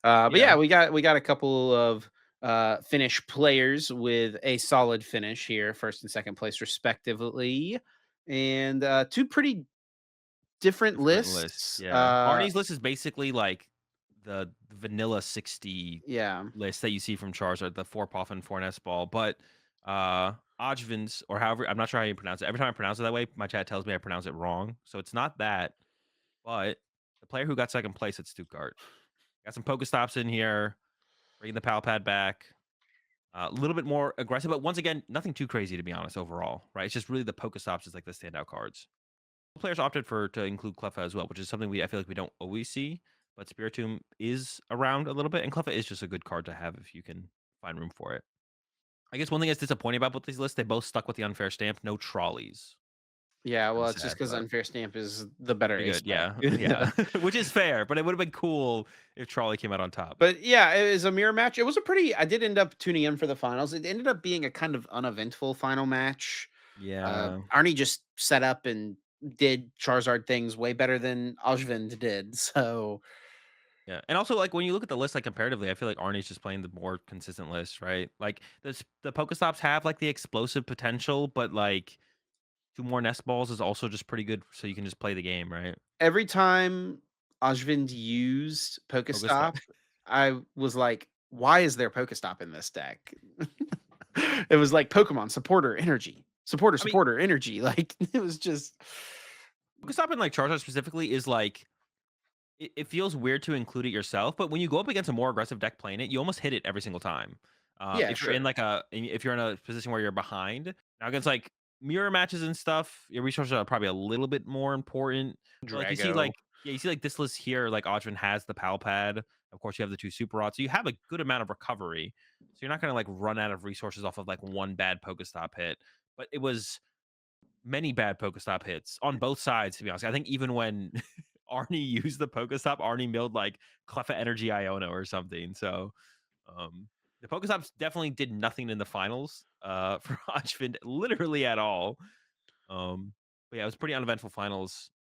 But Yeah. yeah, we got a couple of Finnish players with a solid finish here, first and second place respectively, and two pretty different Different list. lists. Yeah. Arnie's list is basically like the vanilla 60 Yeah. list that you see from Charizard, the 4 Puff and 4 Nest Ball. But Ojvins, or however, I'm not sure how you pronounce it. Every time I pronounce it that way, my chat tells me I pronounce it wrong. So it's not that, but the player who got second place at Stuttgart. Got some Pokestops in here, bringing the Pal Pad back. A little bit more aggressive, but once again, nothing too crazy to be honest overall, right? It's just really the Pokestops is like the standout cards. Players opted for to include Cleffa as well, which is something I feel like we don't always see. But Spiritomb is around a little bit, and Cleffa is just a good card to have if you can find room for it. I guess one thing that's disappointing about both these lists, they both stuck with the unfair stamp, no trolleys. Yeah, Kind well, of it's just sad, because but Unfair Stamp is the better pretty ace good. spec. Yeah, yeah, which is fair. But it would have been cool if Trolley came out on top. But yeah, it was a mirror match. It was a pretty I did end up tuning in for the finals. It ended up being a kind of uneventful final match. Yeah, Arnie just set up and did Charizard things way better than Ajvind did. So yeah, and also like when you look at the list, like comparatively, I feel like Arnie's just playing the more consistent list, right? Like the Pokestops have like the explosive potential, but like 2 more nest balls is also just pretty good, so you can just play the game, right? every time Ajvind used Pokestop. Pokestop, I was like, why is there Pokestop in this deck? It was like Pokemon supporter energy, supporter I mean, supporter energy. Like it was just Pokestop and like Charizard specifically is like it feels weird to include it yourself, but when you go up against a more aggressive deck playing it, you almost hit it every single time. yeah, If you're in sure. like if you're in a position where you're behind now against like mirror matches and stuff, your resources are probably a little bit more important. But like you see, Drago. like yeah, you see like this list here, like Audrin has the Pal Pad. Of course, you have the 2 Super Rods, so you have a good amount of recovery. So you're not gonna like run out of resources off of like one bad Pokestop hit. But it was many bad Pokestop hits on both sides, to be honest. I think even when Arnie used the Pokestop, Arnie milled like Cleffa Energy Iona or something. So the Pokestops definitely did nothing in the finals for Hodgfin, literally at all. But yeah, it was pretty uneventful finals.